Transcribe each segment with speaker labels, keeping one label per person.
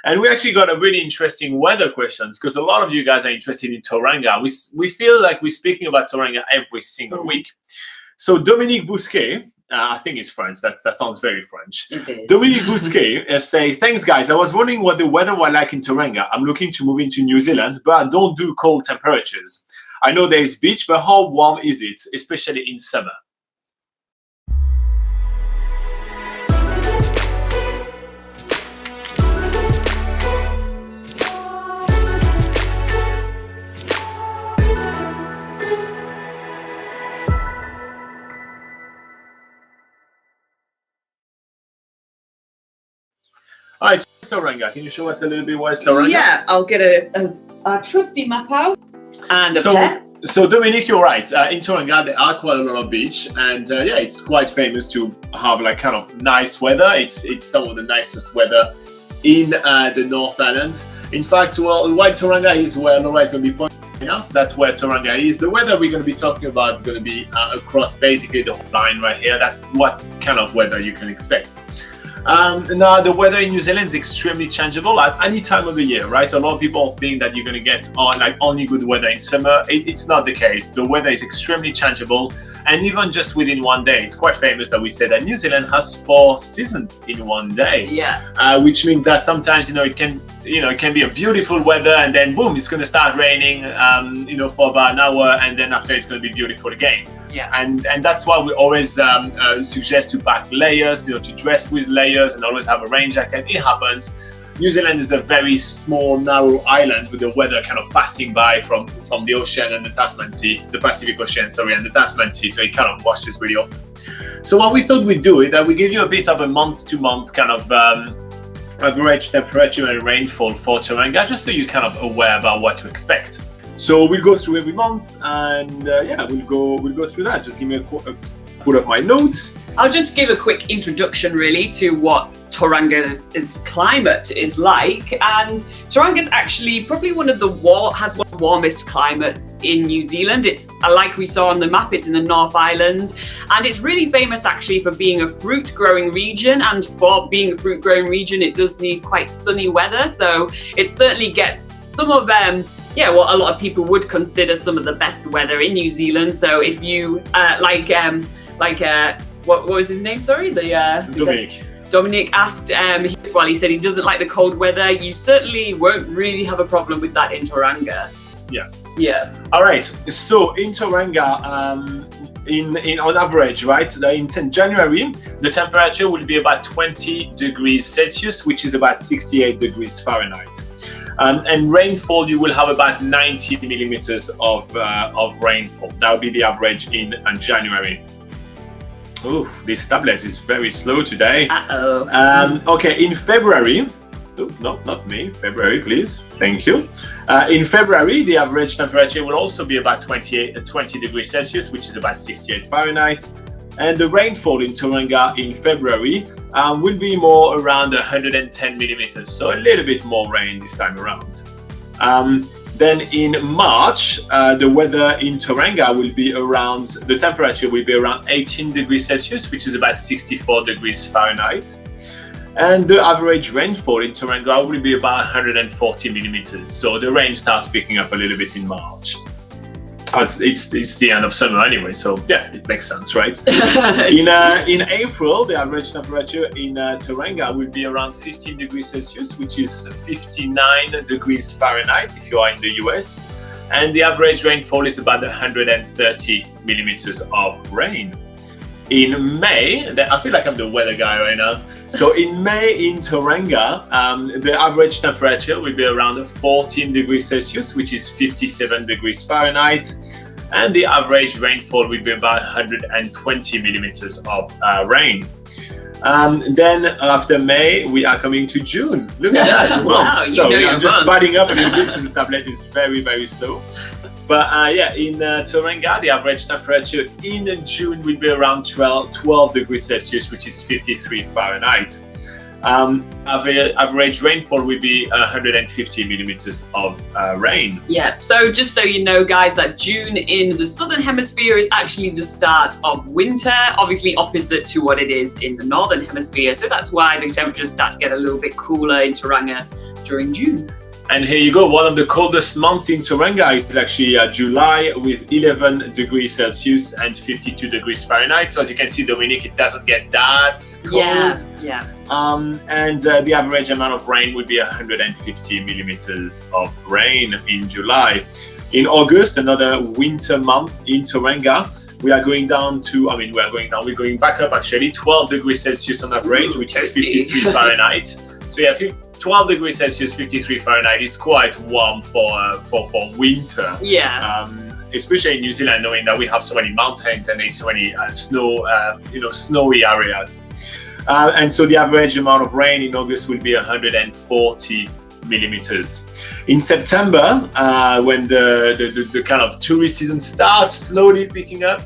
Speaker 1: And we actually got a really interesting weather questions because a lot of you guys are interested in Tauranga. We feel like we're speaking about Tauranga every single week. So Dominique Bousquet, I think it's French. That sounds very French.
Speaker 2: It is.
Speaker 1: Dominique Bousquet say, thanks guys. I was wondering what the weather was like in Tauranga. I'm looking to move into New Zealand, but I don't do cold temperatures. I know there is beach, but how warm is it, especially in summer? All right, Tauranga, can you show us a little bit where's Tauranga?
Speaker 2: Yeah, I'll get a trusty map out and a pen.
Speaker 1: So Dominique, you're right. In Tauranga, there are quite a lot of beach, and yeah, it's quite famous to have like kind of nice weather. It's some of the nicest weather in the North Island. In fact, well, while Tauranga is where Laura is going to be pointing out, so that's where Tauranga is. The weather we're going to be talking about is going to be across basically the whole line right here. That's what kind of weather you can expect. Now, the weather in New Zealand is extremely changeable at any time of the year, right? A lot of people think that you're going to get like only good weather in summer. It's not the case. The weather is extremely changeable, and even just within one day, it's quite famous that we say that New Zealand has 4 seasons in one day.
Speaker 2: Yeah.
Speaker 1: Which means that sometimes it can be a beautiful weather, and then boom, it's going to start raining, for about an hour, and then after it's going to be beautiful again.
Speaker 2: Yeah.
Speaker 1: And that's why we always suggest to pack layers, to dress with layers, and always have a rain jacket. It happens. New Zealand is a very small, narrow island with the weather kind of passing by from the ocean and the Pacific Ocean, and the Tasman Sea, so it kind of washes really often. So what we thought we'd do is that we give you a bit of a month-to-month kind of average temperature and rainfall for Tauranga, just so you're kind of aware about what to expect. So we'll go through every month, and we'll go through that. Just give me a put up my notes.
Speaker 2: I'll just give a quick introduction really to what Tauranga's climate is like, and Tauranga's actually probably one of the warmest climates in New Zealand. It's like we saw on the map, it's in the North Island, and it's really famous actually for being a fruit growing region, and for being a fruit growing region it does need quite sunny weather, so it certainly gets some of what a lot of people would consider some of the best weather in New Zealand. So if you what was his name? Sorry,
Speaker 1: Dominique.
Speaker 2: Dominic asked, he said he doesn't like the cold weather. You certainly won't really have a problem with that in Tauranga. Yeah.
Speaker 1: All right. So in Tauranga, on average, right, in January, the temperature will be about 20 degrees Celsius, which is about 68 degrees Fahrenheit. And rainfall, you will have about 90 millimeters of rainfall. That will be the average in January. Oh, this tablet is very slow today. Okay, in February, no, not me, February, please. Thank you. In February, the average temperature will also be about 20 degrees Celsius, which is about 68 Fahrenheit. And the rainfall in Tauranga in February will be more around 110 millimeters, so a little bit more rain this time around. Then in March, the weather in Tauranga will be the temperature will be around 18 degrees Celsius, which is about 64 degrees Fahrenheit. And the average rainfall in Tauranga will be about 140 millimeters. So the rain starts picking up a little bit in March. It's the end of summer anyway, so yeah, it makes sense, right? In April, the average temperature in Tauranga will be around 15 degrees Celsius, which is 59 degrees Fahrenheit if you are in the US. And the average rainfall is about 130 millimeters of rain. In May, I feel like I'm the weather guy right now. So in May in Tauranga, the average temperature will be around 14 degrees Celsius, which is 57 degrees Fahrenheit. And the average rainfall will be about 120 millimeters of rain. Then after May, we are coming to June. Look at that.
Speaker 2: Wow,
Speaker 1: Sorry, I'm just speeding up a little bit because the tablet is very, very slow. But in Tauranga, the average temperature in June will be around 12 degrees Celsius, which is 53 Fahrenheit. Average rainfall will be 150 millimeters of rain.
Speaker 2: Yeah, so just so you know, guys, that June in the Southern Hemisphere is actually the start of winter, obviously opposite to what it is in the Northern Hemisphere. So that's why the temperatures start to get a little bit cooler in Tauranga during June.
Speaker 1: And here you go, one of the coldest months in Tauranga is actually July with 11 degrees Celsius and 52 degrees Fahrenheit. So as you can see, Dominic, it doesn't get that cold.
Speaker 2: Yeah.
Speaker 1: And the average amount of rain would be 150 millimeters of rain in July. In August, another winter month in Tauranga, we are going down to, we're going back up actually, 12 degrees Celsius on average, which is 53 Fahrenheit. So yeah, 12 degrees Celsius, 53 Fahrenheit is quite warm for winter.
Speaker 2: Yeah.
Speaker 1: Especially in New Zealand, knowing that we have so many mountains and there's so many snowy areas. And so the average amount of rain in August will be 140 millimeters. In September, when the kind of tourist season starts slowly picking up,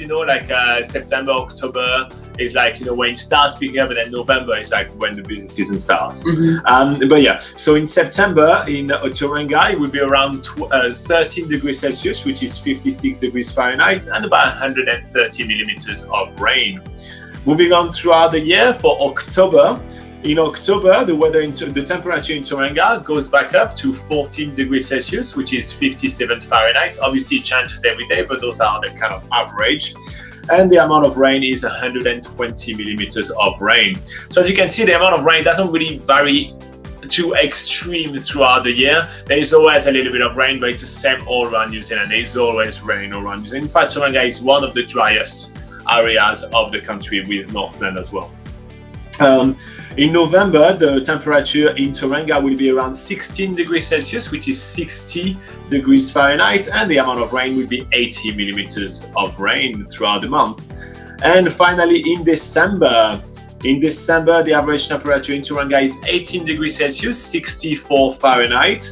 Speaker 1: September, October is when it starts picking up, and then November is when the busy season starts. But yeah, so in September in Tauranga, it will be around 13 degrees Celsius, which is 56 degrees Fahrenheit, and about 130 millimeters of rain. Moving on throughout the year for October. In October, the temperature in Tauranga goes back up to 14 degrees Celsius, which is 57 Fahrenheit. Obviously, it changes every day, but those are the kind of average. And the amount of rain is 120 millimeters of rain. So as you can see, the amount of rain doesn't really vary too extreme throughout the year. There is always a little bit of rain, but it's the same all around New Zealand. There is always rain all around New Zealand. In fact, Tauranga is one of the driest areas of the country, with Northland as well. In November, the temperature in Tauranga will be around 16 degrees Celsius, which is 60 degrees Fahrenheit, and the amount of rain will be 80 millimeters of rain throughout the month. And finally, in December, the average temperature in Tauranga is 18 degrees Celsius, 64 Fahrenheit,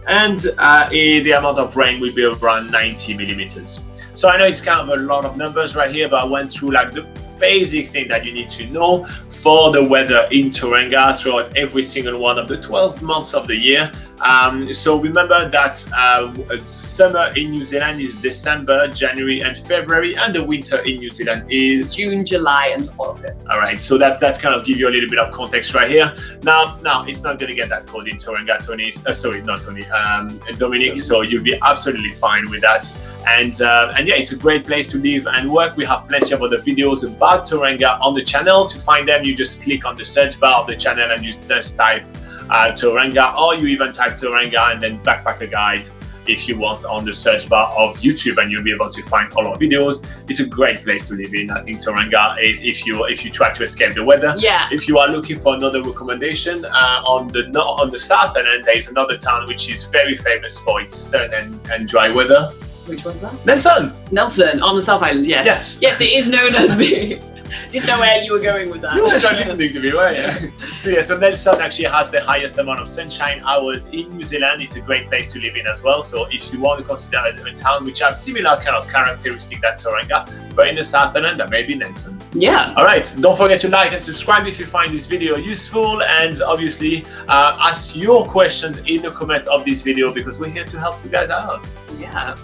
Speaker 1: and the amount of rain will be around 90 millimeters. So I know it's kind of a lot of numbers right here, but I went through the basic thing that you need to know for the weather in Tauranga throughout every single one of the 12 months of the year. So remember that summer in New Zealand is December, January and February, and the winter in New Zealand is
Speaker 2: June, July and August.
Speaker 1: All right, so that kind of give you a little bit of context right here. Now it's not going to get that cold in Tauranga, Dominic, so you'll be absolutely fine with that. And yeah, it's a great place to live and work. We have plenty of other videos about Tauranga on the channel. To find them, you just click on the search bar of the channel and you just type Tauranga, or you even type Tauranga and then Backpacker Guide if you want on the search bar of YouTube, and you'll be able to find all our videos. It's a great place to live in. I think Tauranga is, if you try to escape the weather.
Speaker 2: Yeah.
Speaker 1: If you are looking for another recommendation, on the southern end, there is another town which is very famous for its sun and dry weather.
Speaker 2: Which one's that?
Speaker 1: Nelson
Speaker 2: on the South Island, yes. Yes, it is known as me. Didn't know where you were going with that.
Speaker 1: You were not listening to me, were you? So Nelson actually has the highest amount of sunshine hours in New Zealand. It's a great place to live in as well. So if you want to consider a town which have similar kind of characteristic than Tauranga, but in the southern end, that may be Nelson.
Speaker 2: Yeah.
Speaker 1: All right. Don't forget to like and subscribe if you find this video useful, and obviously ask your questions in the comment of this video, because we're here to help you guys out.
Speaker 2: Yeah.